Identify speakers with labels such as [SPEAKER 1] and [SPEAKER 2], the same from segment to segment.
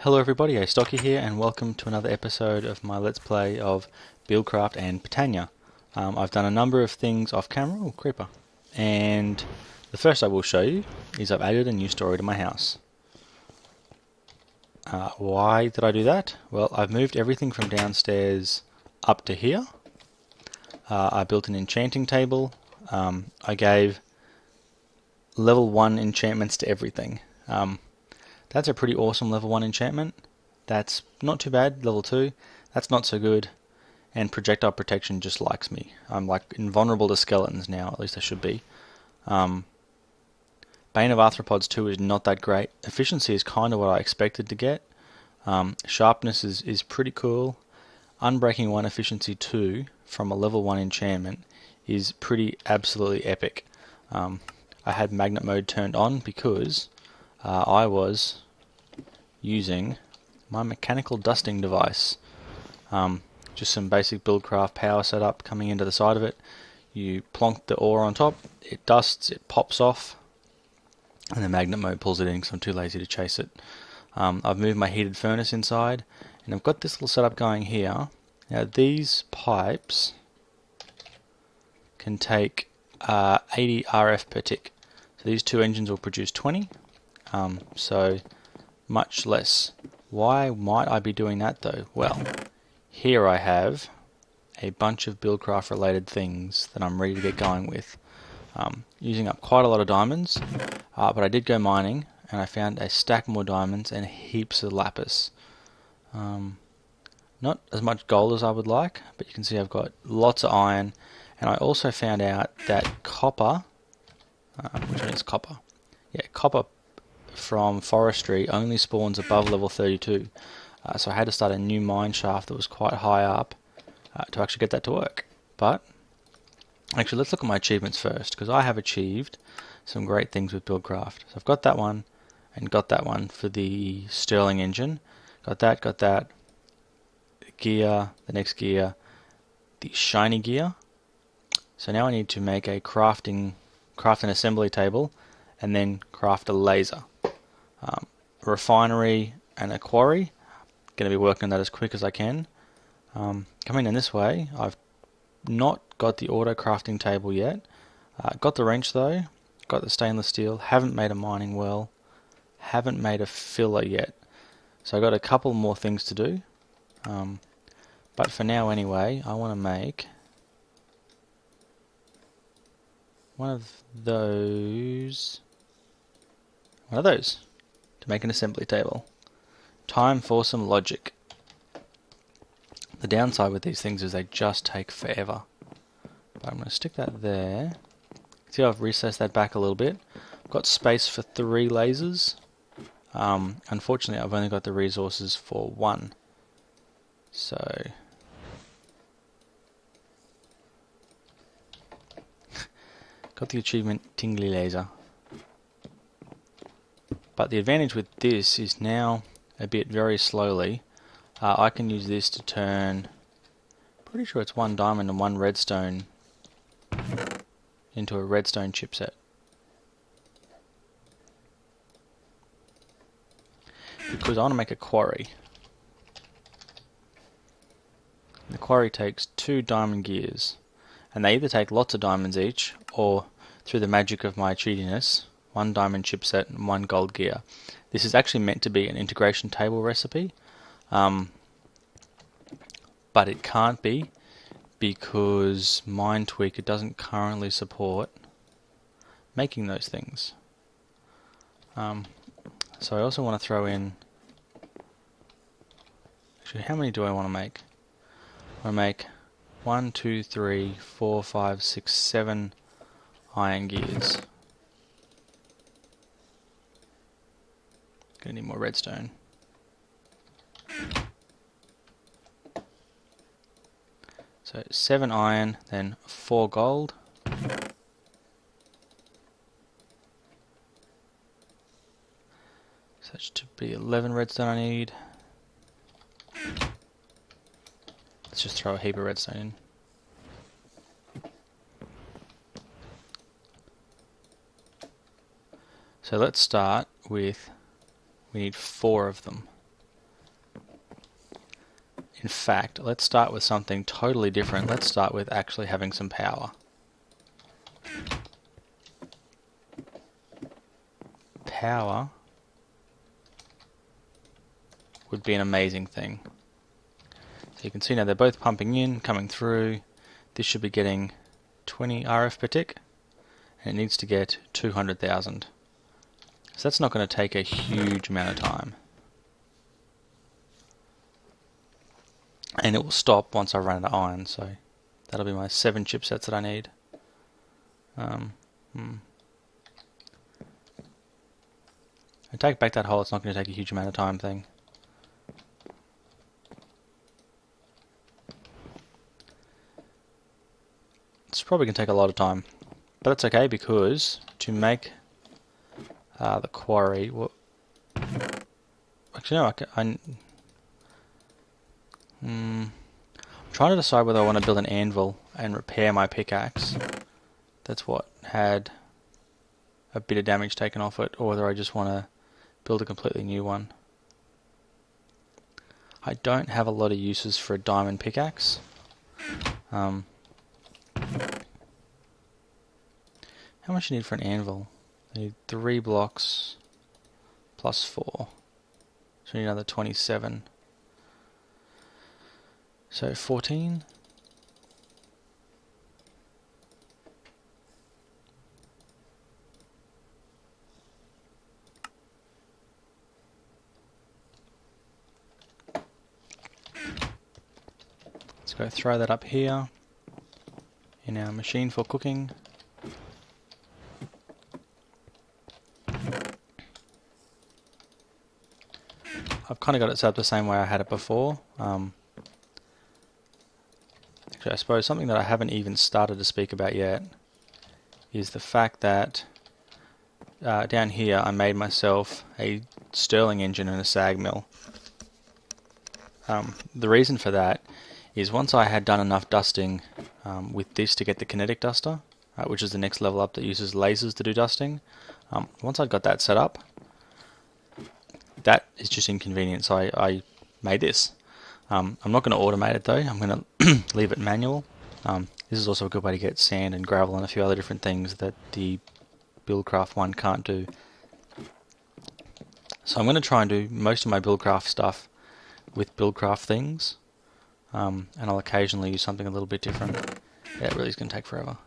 [SPEAKER 1] Hello everybody, Astocky here and welcome to another episode of my Let's Play of Buildcraft and Botania. I've done a number of things off camera, creeper, and the first I will show you is I've added a new story to my house. Why did I do that? Well, I've moved everything from downstairs up to here. I built an enchanting table. I gave level 1 enchantments to everything. That's a pretty awesome level 1 enchantment. That's not too bad. Level 2, that's not so good. And projectile protection just likes me. I'm like invulnerable to skeletons now, at least I should be. Bane of Arthropods 2 is not that great. Efficiency is kind of what I expected to get. Sharpness is pretty cool. Unbreaking 1 efficiency 2 from a level 1 enchantment is pretty absolutely epic. I had magnet mode turned on because I was using my mechanical dusting device. Just some basic Buildcraft power setup coming into the side of it. You plonk the ore on top, it dusts, it pops off, and the magnet mode pulls it in because I'm too lazy to chase it. I've moved my heated furnace inside, and I've got this little setup going here. Now these pipes can take 80 RF per tick. So these two engines will produce 20. So much less. Why might I be doing that though? Well, here I have a bunch of Buildcraft related things that I'm ready to get going with. Using up quite a lot of diamonds, but I did go mining and I found a stack more diamonds and heaps of lapis. Not as much gold as I would like, but you can see I've got lots of iron, and I also found out that copper, which one is copper? Yeah, copper from forestry only spawns above level 32, so I had to start a new mine shaft that was quite high up to actually get that to work. But actually, let's look at my achievements first, because I have achieved some great things with Buildcraft. So I've got that one and got that one for the Sterling engine. Got that, the gear, the next gear, the shiny gear. So now I need to make a craft an assembly table and then craft a laser. A refinery and a quarry. Going to be working on that as quick as I can. Coming in this way, I've not got the auto crafting table yet. Got the wrench though, got the stainless steel, haven't made a mining well, haven't made a filler yet. So I've got a couple more things to do. But for now anyway, I want to make one of those to make an assembly table. Time for some logic. The downside with these things is they just take forever. But I'm going to stick that there. See how I've recessed that back a little bit. I've got space for 3 lasers. Unfortunately I've only got the resources for 1. So got the achievement Tingly Laser. But the advantage with this is now a bit very slowly. I can use this to turn, pretty sure it's 1 diamond and 1 redstone into a redstone chipset. Because I want to make a quarry. The quarry takes 2 diamond gears, and they either take lots of diamonds each, or through the magic of my cheatiness, 1 diamond chipset and 1 gold gear. This is actually meant to be an integration table recipe, but it can't be because MineTweaker doesn't currently support making those things. So I also want to throw in, actually how many do I want to make? I want to make 1, 2, 3, 4, 5, 6, 7 iron gears. Gonna need more redstone. So 7 iron, then 4 gold. So that should be 11 redstone I need. Let's just throw a heap of redstone in. So let's start with, we need 4 of them. In fact, let's start with something totally different. Let's start with actually having some power. Power would be an amazing thing. So you can see now they're both pumping in, coming through. This should be getting 20 RF per tick, and it needs to get 200,000. So that's not going to take a huge amount of time. And it will stop once I run out of iron, so that'll be my 7 chipsets that I need. I take back that hole, it's not going to take a huge amount of time thing. It's probably going to take a lot of time, but that's okay, because to make the quarry, actually no, I'm trying to decide whether I want to build an anvil and repair my pickaxe. That's what had a bit of damage taken off it, or whether I just want to build a completely new one. I don't have a lot of uses for a diamond pickaxe. How much do you need for an anvil? I need 3 blocks plus 4. So I need another 27. So 14. Let's go throw that up here in our machine for cooking. I've kind of got it set up the same way I had it before. Actually, I suppose something that I haven't even started to speak about yet is the fact that down here I made myself a Stirling engine and a sag mill. The reason for that is once I had done enough dusting with this to get the kinetic duster, which is the next level up that uses lasers to do dusting, once I'd got that set up, that is just inconvenient, so I made this. I'm not going to automate it though, I'm going to leave it manual. This is also a good way to get sand and gravel and a few other different things that the Buildcraft one can't do. So I'm going to try and do most of my Buildcraft stuff with Buildcraft things, and I'll occasionally use something a little bit different. Yeah, it really is going to take forever.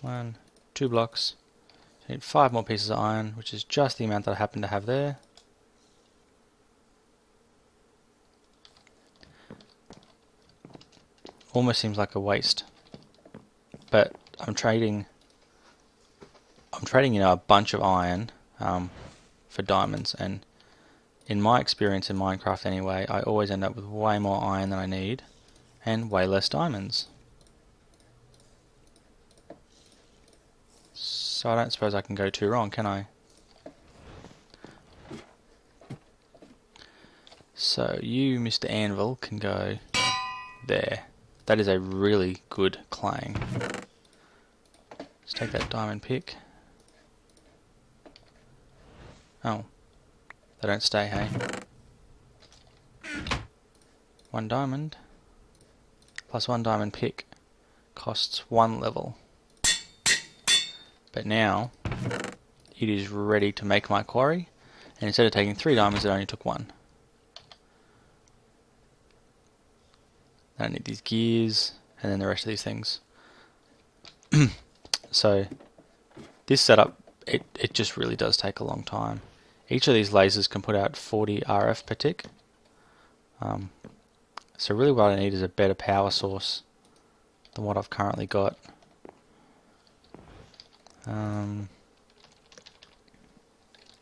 [SPEAKER 1] One, 2 blocks. I need 5 more pieces of iron, which is just the amount that I happen to have there. Almost seems like a waste, but I'm trading a bunch of iron for diamonds, and in my experience in Minecraft anyway, I always end up with way more iron than I need and way less diamonds. So I don't suppose I can go too wrong, can I? So you, Mr. Anvil, can go there. That is a really good clang. Let's take that diamond pick. Oh, they don't stay, hey? 1 diamond plus 1 diamond pick costs 1 level. But now it is ready to make my quarry, and instead of taking 3 diamonds, it only took 1. I don't need these gears, and then the rest of these things. So this setup, it just really does take a long time. Each of these lasers can put out 40 RF per tick. So really what I need is a better power source than what I've currently got.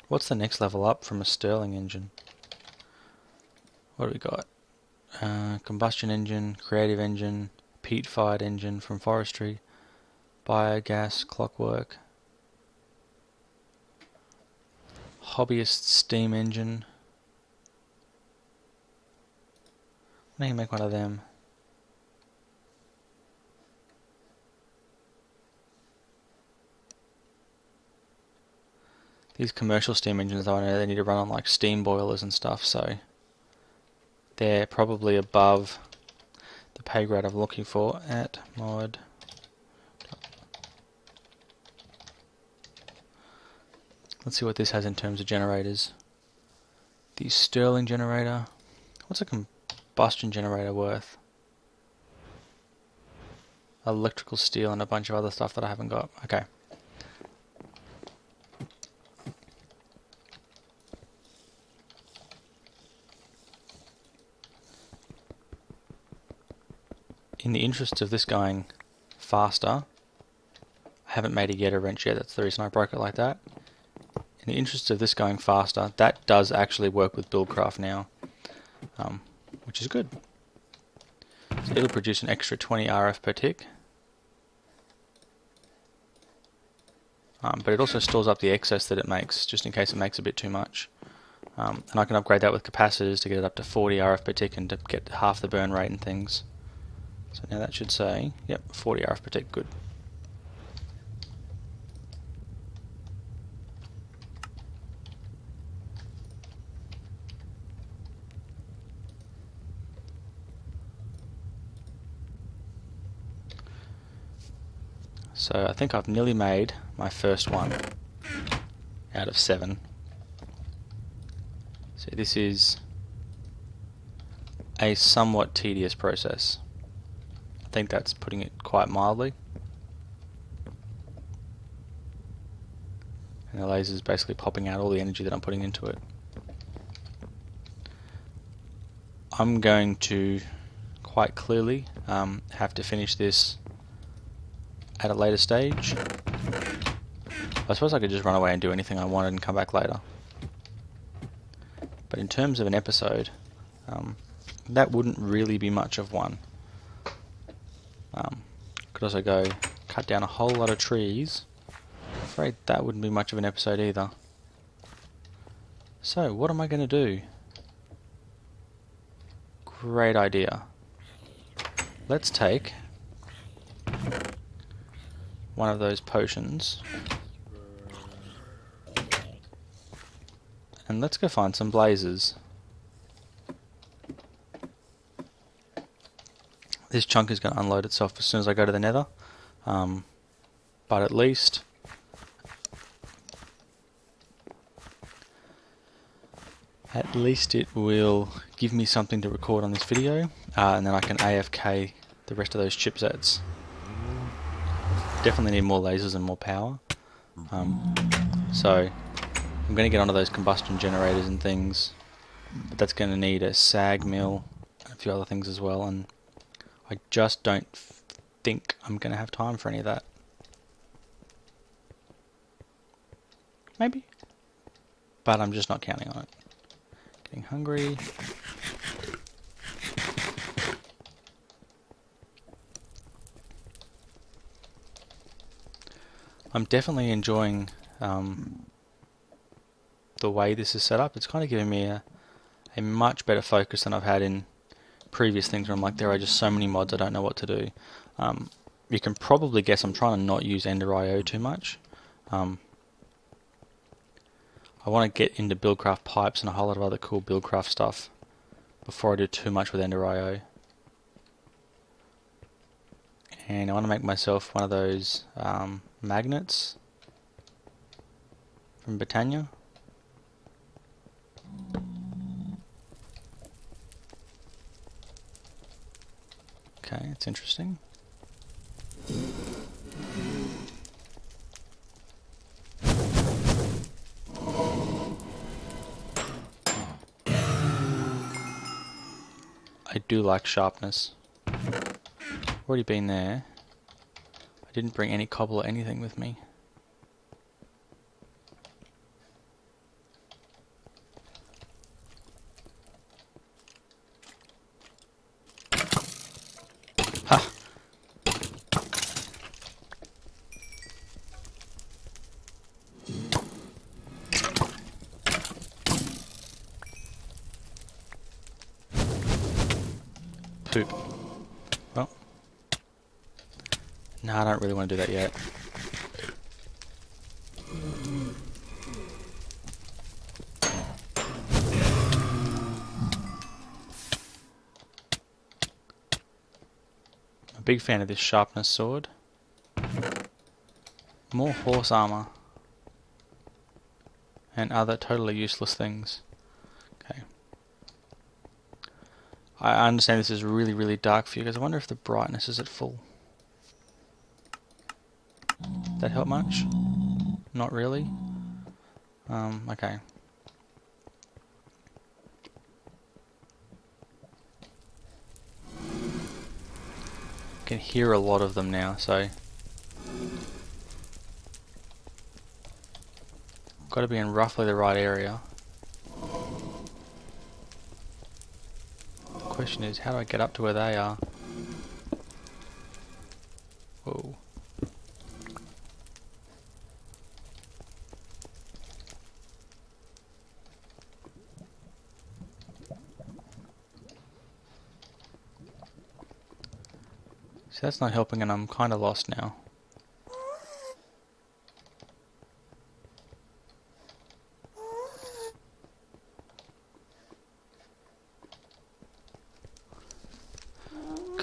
[SPEAKER 1] What's the next level up from a Stirling engine? What do we got? Combustion engine, creative engine, peat-fired engine from forestry, biogas, clockwork, hobbyist steam engine. I need to make one of them. These commercial steam engines, though, I know they need to run on like steam boilers and stuff, so they're probably above the pay grade I'm looking for at mod. Let's see what this has in terms of generators. The Stirling generator. What's a combustion generator worth? Electrical steel and a bunch of other stuff that I haven't got. Okay. In the interest of this going faster, I haven't made a getter wrench yet, that's the reason I broke it like that. In the interest of this going faster, that does actually work with Buildcraft now, which is good. So it'll produce an extra 20 RF per tick. But it also stores up the excess that it makes, just in case it makes a bit too much. And I can upgrade that with capacitors to get it up to 40 RF per tick and to get half the burn rate and things. So now that should say, yep, 40 RF per tick, good. So I think I've nearly made my first one out of 7. So this is a somewhat tedious process. I think that's putting it quite mildly. And the laser is basically popping out all the energy that I'm putting into it. I'm going to quite clearly have to finish this at a later stage. I suppose I could just run away and do anything I wanted and come back later. But in terms of an episode, that wouldn't really be much of one. Could also go cut down a whole lot of trees. I'm afraid that wouldn't be much of an episode either. So, what am I going to do? Great idea. Let's take one of those potions and let's go find some blazes. This chunk is going to unload itself as soon as I go to the nether, but at least it will give me something to record on this video, and then I can AFK the rest of those chipsets. Definitely need more lasers and more power. So I'm going to get onto those combustion generators and things, but that's going to need a sag mill and a few other things as well, and I just don't think I'm going to have time for any of that. Maybe, but I'm just not counting on it. Getting hungry. I'm definitely enjoying the way this is set up. It's kind of giving me a much better focus than I've had in previous things where I'm like, there are just so many mods I don't know what to do. You can probably guess I'm trying to not use Ender IO too much. I want to get into Buildcraft pipes and a whole lot of other cool Buildcraft stuff before I do too much with Ender IO. And I want to make myself one of those magnets from Botania. Okay, it's interesting. I do like sharpness. Already been there. I didn't bring any cobble or anything with me. Ha! Poop. Well. No, I don't really want to do that yet. a big fan of this sharpness sword. More horse armor. And other totally useless things. Okay. I understand this is really, really dark for you guys. I wonder if the brightness is at full. That help much? Not really. Okay. I can hear a lot of them now, so got to be in roughly the right area. The question is, how do I get up to where they are? Whoa. See, that's not helping, and I'm kind of lost now.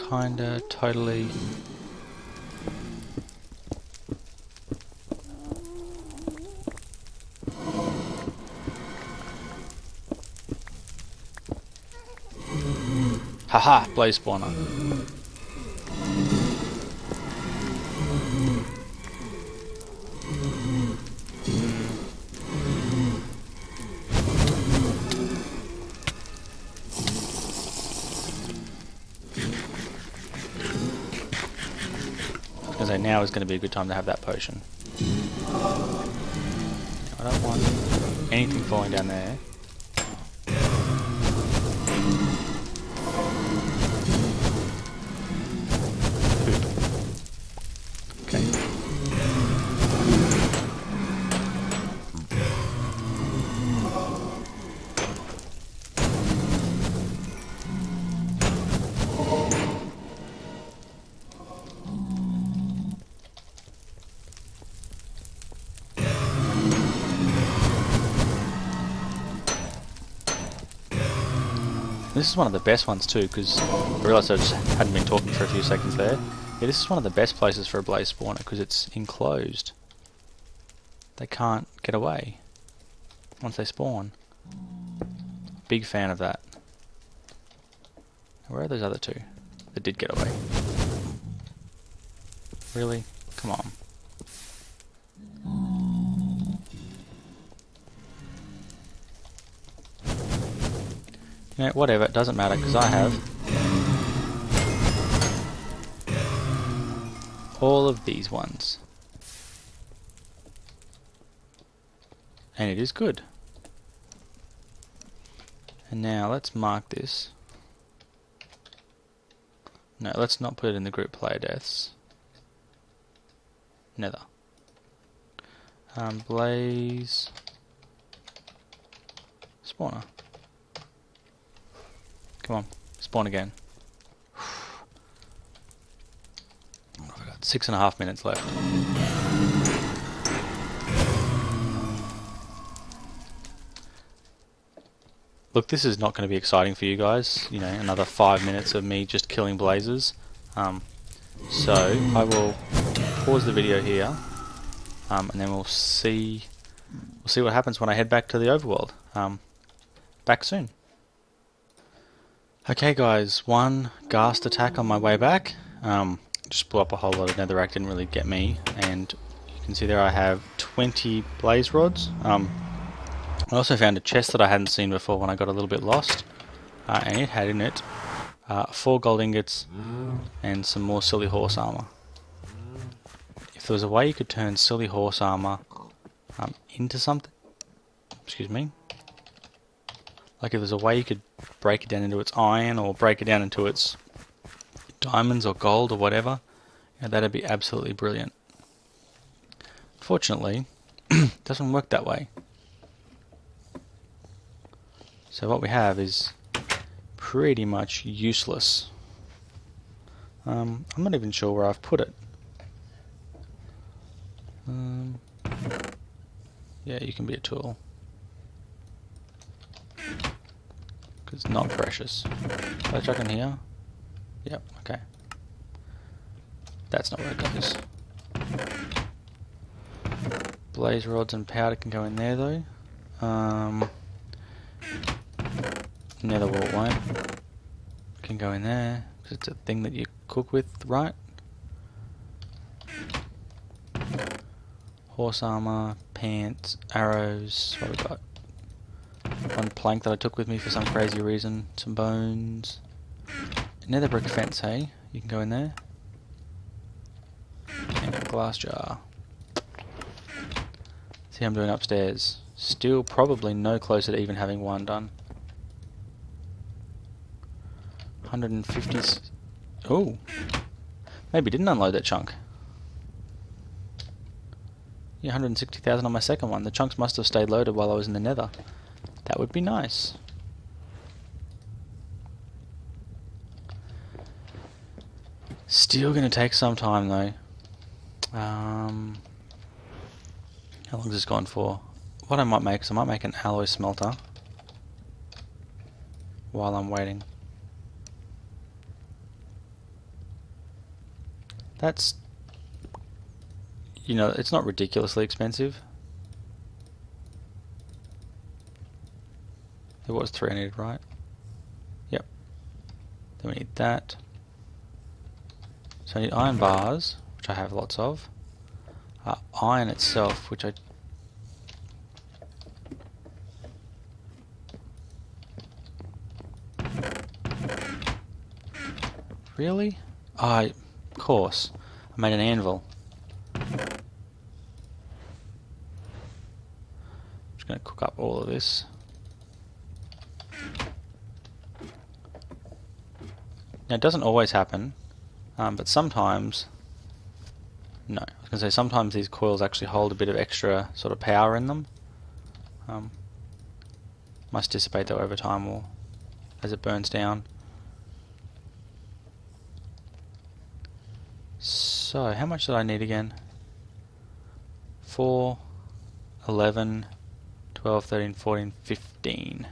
[SPEAKER 1] Kinda, totally. Haha, blaze spawner. So now is going to be a good time to have that potion. I don't want anything falling down there. Okay. This is one of the best ones too, because I realised I just hadn't been talking for a few seconds there. Yeah, this is one of the best places for a blaze spawner because it's enclosed. They can't get away once they spawn. Big fan of that. Where are those other two that did get away? Really? Come on. You know, whatever, it doesn't matter because I have all of these ones. And it is good. And now let's mark this. No, let's not put it in the group player deaths. Nether. Blaze spawner. Come on, spawn again. I've got 6.5 minutes left. Look, this is not going to be exciting for you guys. You know, another 5 minutes of me just killing blazes. So I will pause the video here, and then we'll see what happens when I head back to the overworld. Back soon. Okay guys, one ghast attack on my way back. Just blew up a whole lot of netherrack, didn't really get me, and you can see there I have 20 blaze rods. I also found a chest that I hadn't seen before when I got a little bit lost, and it had in it 4 gold ingots and some more silly horse armor. If there was a way you could turn silly horse armor into something, excuse me, like if there's a way you could break it down into its iron or break it down into its diamonds or gold or whatever, that'd be absolutely brilliant. Fortunately, it doesn't work that way. So what we have is pretty much useless. I'm not even sure where I've put it. Yeah, you can be a tool. Because it's not precious. Can I chuck in here? Yep, okay. That's not where it goes. Blaze rods and powder can go in there though. Nether wart won't. Can go in there, because it's a thing that you cook with, right? Horse armor, pants, arrows. What have we got? One plank that I took with me for some crazy reason. Some bones. Nether brick fence, hey? You can go in there. And a glass jar. See how I'm doing upstairs. Still probably no closer to even having one done. 150... Oh! Maybe didn't unload that chunk. Yeah, 160,000 on my second one. The chunks must have stayed loaded while I was in the nether. That would be nice. Still gonna take some time though. How long has this gone for? What I might make is I might make an alloy smelter while I'm waiting. That's, you know, it's not ridiculously expensive. It was 3 I needed, right? Yep. Then we need that. So I need iron bars, which I have lots of. Iron itself, which I... Really? Of course. I made an anvil. I'm just going to cook up all of this. Now it doesn't always happen, but sometimes... No, I was going to say sometimes these coils actually hold a bit of extra sort of power in them. Must dissipate though over time or as it burns down. So, how much did I need again? 4, 11, 12, 13, 14, 15.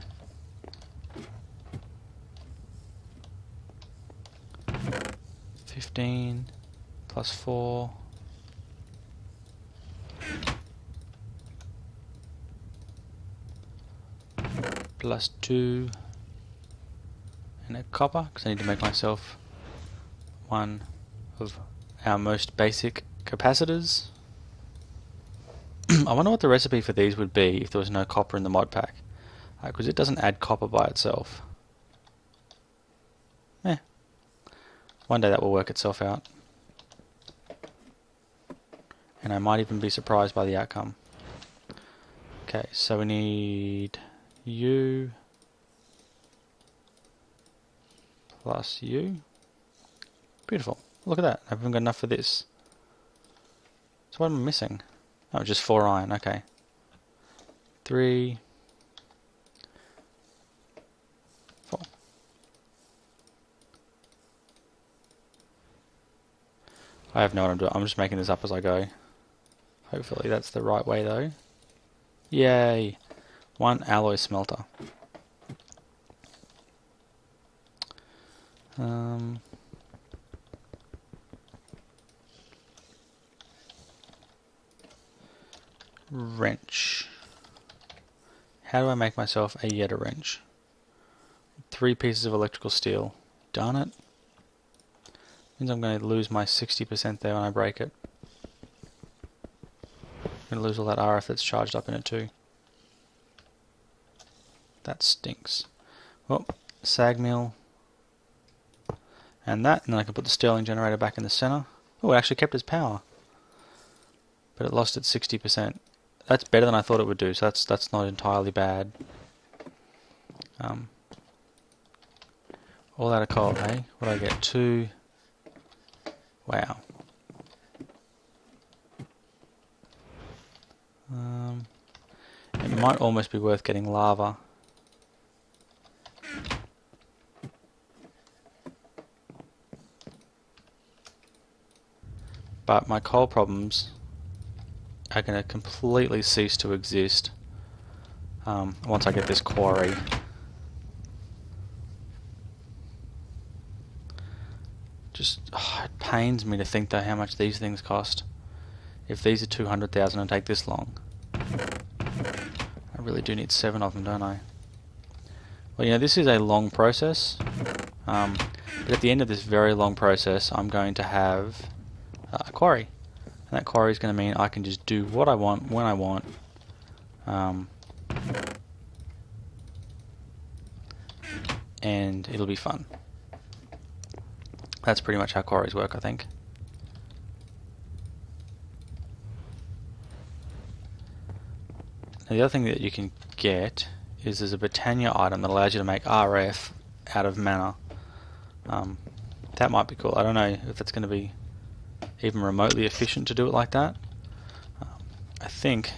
[SPEAKER 1] Plus 4. Plus 2. And a copper, because I need to make myself one of our most basic capacitors. I wonder what the recipe for these would be if there was no copper in the mod pack, because it doesn't add copper by itself. One day that will work itself out, and I might even be surprised by the outcome. Okay, so we need U plus U. Beautiful. Look at that. I haven't got enough for this. So what am I missing? Oh, just 4 iron. Okay. 3, 4. I have no idea what I'm doing. I'm just making this up as I go. Hopefully that's the right way though. Yay! 1 alloy smelter. Wrench. How do I make myself a Yeta wrench? 3 pieces of electrical steel. Darn it. Means I'm going to lose my 60% there when I break it. I'm going to lose all that RF that's charged up in it too. That stinks. Well, sag mill. And that, and then I can put the Stirling generator back in the center. Oh, it actually kept its power. But it lost its 60%. That's better than I thought it would do, so that's not entirely bad. All out of coal, hey? What do I get? 2. Wow. It might almost be worth getting lava. But my coal problems are going to completely cease to exist once I get this quarry. Just, it pains me to think though how much these things cost. If these are 200,000 and take this long. I really do need 7 of them, don't I? Well, you know, this is a long process, but at the end of this very long process I'm going to have a quarry, and that quarry is going to mean I can just do what I want when I want, and it'll be fun. That's pretty much how quarries work, I think. Now, the other thing that you can get is there's a Botania item that allows you to make RF out of mana. That might be cool. I don't know if it's going to be even remotely efficient to do it like that. I think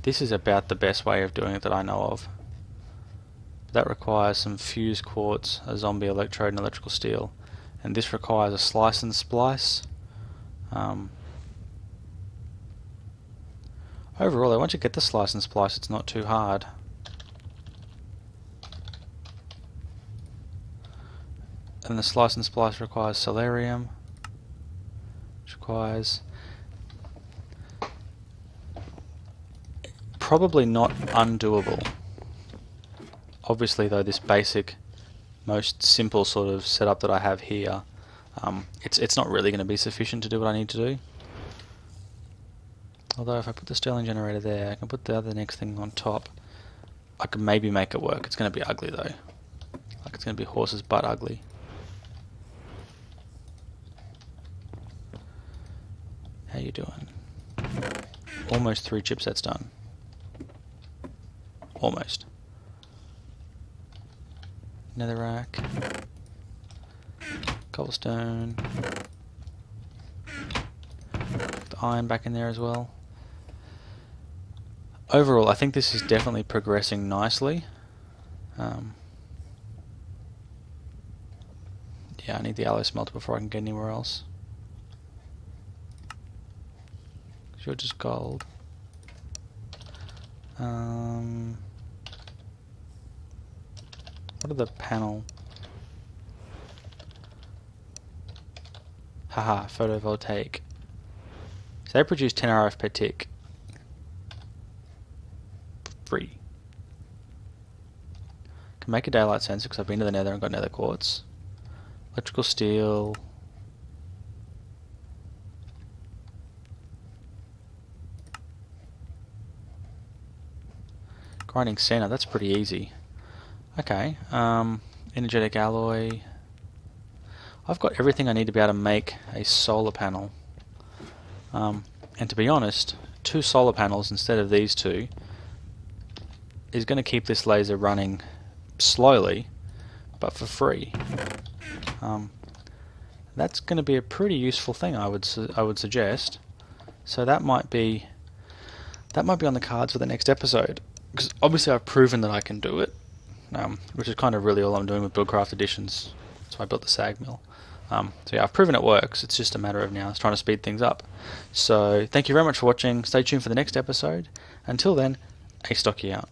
[SPEAKER 1] this is about the best way of doing it that I know of. That requires some fused quartz, a zombie electrode, and electrical steel. And this requires a slice and splice. Overall, though, once you get the slice and splice, it's not too hard. And the slice and splice requires solarium, which requires probably not undoable. Obviously, though, this basic, most simple sort of setup that I have here, it's not really going to be sufficient to do what I need to do. Although if I put the Stirling generator there, I can put the other next thing on top. I can maybe make it work. It's going to be ugly though. Like it's going to be horse's butt ugly. How you doing? Almost 3 chipsets done. Almost. Netherrack. Cobblestone. Put the iron back in there as well. Overall, I think this is definitely progressing nicely. Yeah, I need the alloy smelter before I can get anywhere else. You're just gold. What are the panel? Haha, photovoltaic. So they produce 10 RF per tick. Free. Can make a daylight sensor because I've been to the nether and got nether quartz. Electrical steel. Grinding center, that's pretty easy. Okay, energetic alloy. I've got everything I need to be able to make a solar panel. And to be honest, 2 solar panels instead of these 2 is going to keep this laser running slowly, but for free. That's going to be a pretty useful thing, I would suggest. So that might be on the cards for the next episode, because obviously I've proven that I can do it, which is kind of really all I'm doing with Buildcraft editions. That's why I built the sag mill. So yeah, I've proven it works. It's just a matter of now trying to speed things up. So thank you very much for watching. Stay tuned for the next episode. Until then, Astocky out.